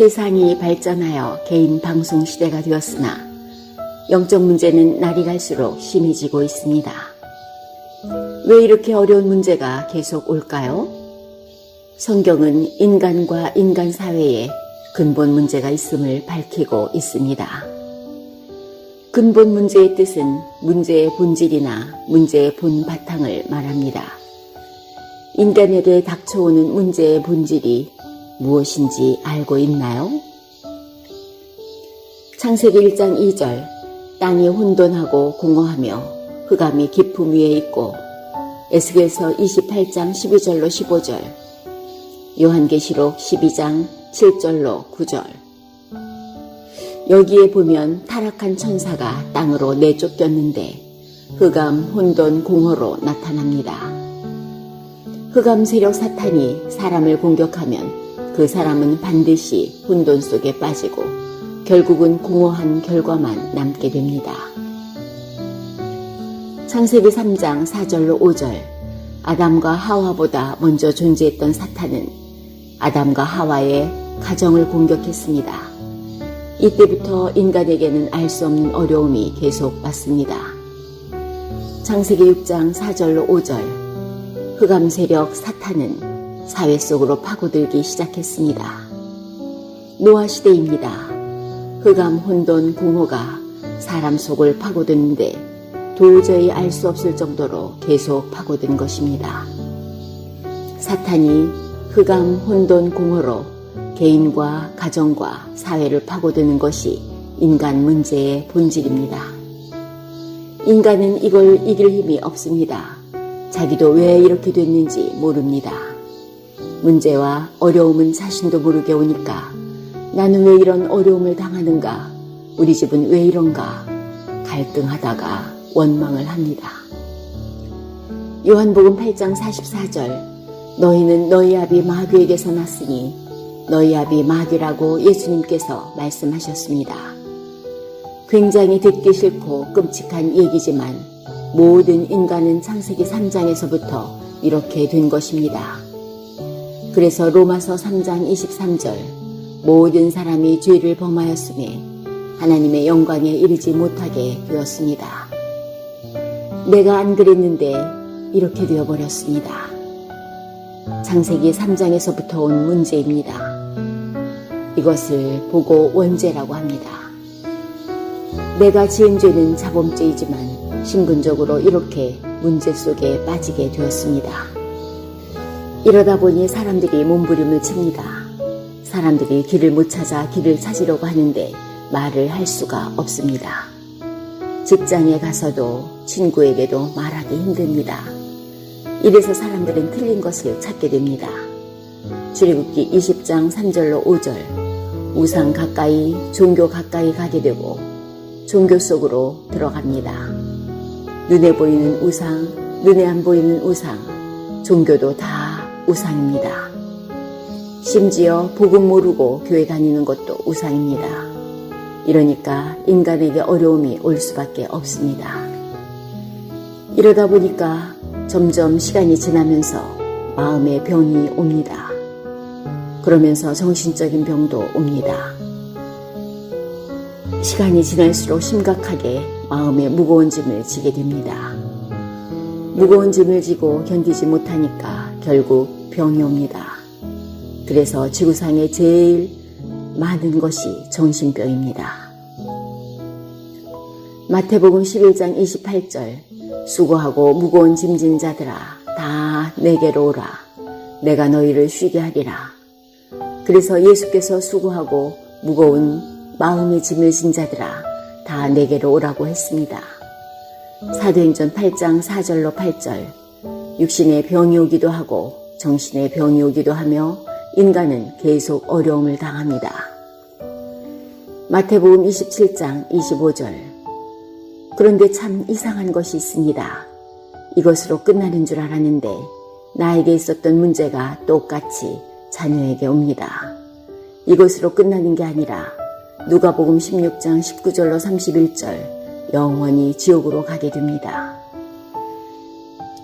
세상이 발전하여 개인 방송 시대가 되었으나 영적 문제는 날이 갈수록 심해지고 있습니다. 왜 이렇게 어려운 문제가 계속 올까요? 성경은 인간과 인간 사회에 근본 문제가 있음을 밝히고 있습니다. 근본 문제의 뜻은 문제의 본질이나 문제의 본바탕을 말합니다. 인간에게 닥쳐오는 문제의 본질이 무엇인지 알고 있나요? 창세기 1장 2절, 땅이 혼돈하고 공허하며 흑암이 깊음 위에 있고, 에스겔서 28장 12절로 15절, 요한계시록 12장 7절로 9절. 여기에 보면 타락한 천사가 땅으로 내쫓겼는데 흑암, 혼돈, 공허로 나타납니다. 흑암 세력 사탄이 사람을 공격하면 그 사람은 반드시 혼돈 속에 빠지고 결국은 공허한 결과만 남게 됩니다. 창세기 3장 4절로 5절, 아담과 하와보다 먼저 존재했던 사탄은 아담과 하와의 가정을 공격했습니다. 이때부터 인간에게는 알 수 없는 어려움이 계속 왔습니다. 창세기 6장 4절로 5절, 흑암 세력 사탄은 사회 속으로 파고들기 시작했습니다. 노아 시대입니다. 흑암, 혼돈, 공허가 사람 속을 파고드는데 도저히 알 수 없을 정도로 계속 파고든 것입니다. 사탄이 흑암, 혼돈, 공허로 개인과 가정과 사회를 파고드는 것이 인간 문제의 본질입니다. 인간은 이걸 이길 힘이 없습니다. 자기도 왜 이렇게 됐는지 모릅니다. 문제와 어려움은 자신도 모르게 오니까 나는 왜 이런 어려움을 당하는가? 우리 집은 왜 이런가? 갈등하다가 원망을 합니다. 요한복음 8장 44절, 너희는 너희 아비 마귀에게서 났으니 너희 아비 마귀라고 예수님께서 말씀하셨습니다. 굉장히 듣기 싫고 끔찍한 얘기지만 모든 인간은 창세기 3장에서부터 이렇게 된 것입니다. 그래서 로마서 3장 23절, 모든 사람이 죄를 범하였음에 하나님의 영광에 이르지 못하게 되었습니다. 내가 안 그랬는데 이렇게 되어버렸습니다. 창세기 3장에서부터 온 문제입니다. 이것을 보고 원죄라고 합니다. 내가 지은 죄는 자범죄이지만 신분적으로 이렇게 문제 속에 빠지게 되었습니다. 이러다 보니 사람들이 몸부림을 칩니다. 사람들이 길을 못 찾아 길을 찾으려고 하는데 말을 할 수가 없습니다. 직장에 가서도 친구에게도 말하기 힘듭니다. 이래서 사람들은 틀린 것을 찾게 됩니다. 출애굽기 20장 3절로 5절, 우상 가까이, 종교 가까이 가게 되고 종교 속으로 들어갑니다. 눈에 보이는 우상, 눈에 안 보이는 우상, 종교도 다 우상입니다. 심지어 복음 모르고 교회 다니는 것도 우상입니다. 이러니까 인간에게 어려움이 올 수밖에 없습니다. 이러다 보니까 점점 시간이 지나면서 마음의 병이 옵니다. 그러면서 정신적인 병도 옵니다. 시간이 지날수록 심각하게 마음에 무거운 짐을 지게 됩니다. 무거운 짐을 지고 견디지 못하니까 결국 병이 옵니다. 그래서 지구상에 제일 많은 것이 정신병입니다. 마태복음 11장 28절, 수고하고 무거운 짐진 자들아 다 내게로 오라. 내가 너희를 쉬게 하리라. 그래서 예수께서 수고하고 무거운 마음의 짐을 진 자들아 다 내게로 오라고 했습니다. 사도행전 8장 4절로 8절, 육신의 병이 오기도 하고 정신의 병이 오기도 하며 인간은 계속 어려움을 당합니다. 마태복음 27장 25절, 그런데 참 이상한 것이 있습니다. 이것으로 끝나는 줄 알았는데 나에게 있었던 문제가 똑같이 자녀에게 옵니다. 이것으로 끝나는 게 아니라 누가복음 16장 19절로 31절, 영원히 지옥으로 가게 됩니다.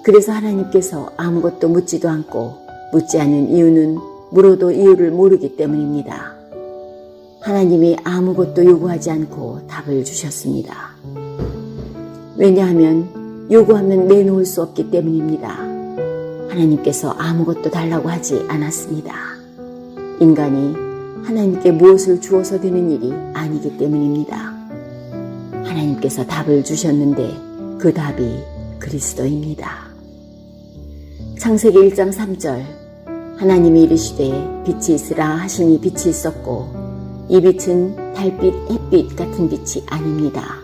그래서 하나님께서 아무것도 묻지도 않고 묻지 않은 이유는 물어도 이유를 모르기 때문입니다. 하나님이 아무것도 요구하지 않고 답을 주셨습니다. 왜냐하면 요구하면 내놓을 수 없기 때문입니다. 하나님께서 아무것도 달라고 하지 않았습니다. 인간이 하나님께 무엇을 주어서 되는 일이 아니기 때문입니다. 하나님께서 답을 주셨는데 그 답이 그리스도입니다. 창세기 1장 3절 하나님이 이르시되 빛이 있으라 하시니 빛이 있었고 이 빛은 달빛, 햇빛 같은 빛이 아닙니다.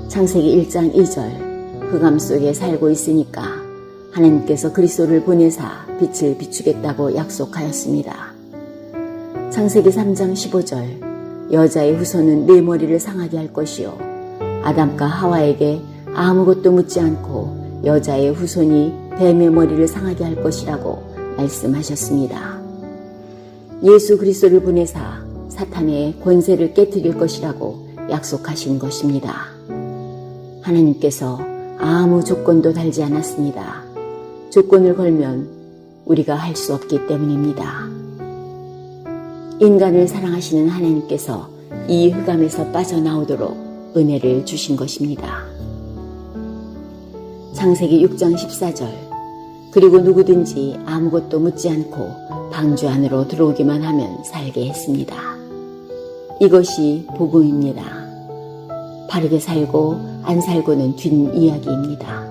창세기 1장 2절 흑암 속에 살고 있으니까 하나님께서 그리스도를 보내사 빛을 비추겠다고 약속하였습니다. 창세기 3장 15절 여자의 후손은 내 머리를 상하게 할 것이요 아담과 하와에게 아무것도 묻지 않고 여자의 후손이 뱀의 머리를 상하게 할 것이라고 말씀하셨습니다. 예수 그리스도를 보내사 사탄의 권세를 깨뜨릴 것이라고 약속하신 것입니다. 하나님께서 아무 조건도 달지 않았습니다. 조건을 걸면 우리가 할 수 없기 때문입니다. 인간을 사랑하시는 하나님께서 이 흑암에서 빠져나오도록 은혜를 주신 것입니다. 창세기 6장 14절 그리고 누구든지 아무것도 묻지 않고 방주 안으로 들어오기만 하면 살게 했습니다. 이것이 복음입니다. 바르게 살고 안 살고는 뒷이야기입니다.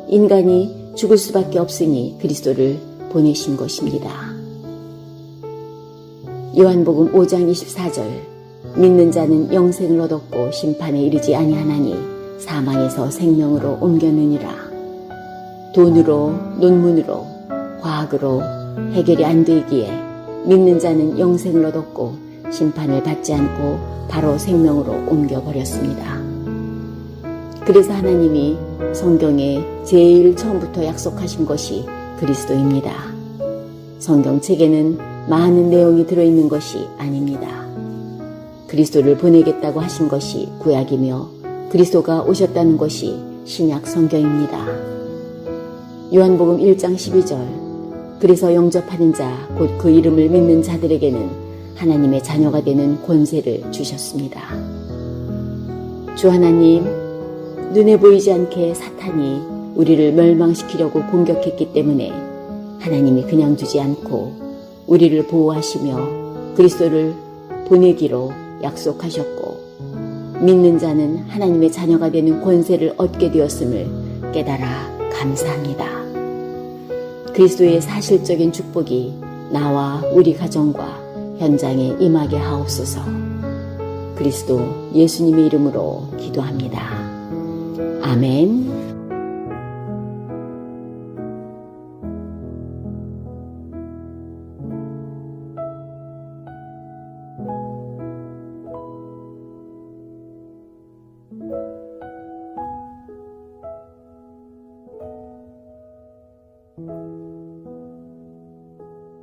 인간이 죽을 수밖에 없으니 그리스도를 보내신 것입니다. 요한복음 5장 24절 믿는 자는 영생을 얻었고 심판에 이르지 아니하나니 사망에서 생명으로 옮겼느니라. 돈으로 논문으로 과학으로 해결이 안 되기에 믿는 자는 영생을 얻었고 심판을 받지 않고 바로 생명으로 옮겨버렸습니다. 그래서 하나님이 성경에 제일 처음부터 약속하신 것이 그리스도입니다. 성경책에는 많은 내용이 들어있는 것이 아닙니다. 그리스도를 보내겠다고 하신 것이 구약이며 그리스도가 오셨다는 것이 신약 성경입니다. 요한복음 1장 12절 그래서 영접하는 자 곧 그 이름을 믿는 자들에게는 하나님의 자녀가 되는 권세를 주셨습니다. 주 하나님, 눈에 보이지 않게 사탄이 우리를 멸망시키려고 공격했기 때문에 하나님이 그냥 두지 않고 우리를 보호하시며 그리스도를 보내기로 약속하셨고 믿는 자는 하나님의 자녀가 되는 권세를 얻게 되었음을 깨달아 감사합니다. 그리스도의 사실적인 축복이 나와 우리 가정과 현장에 임하게 하옵소서. 그리스도 예수님의 이름으로 기도합니다. 아멘.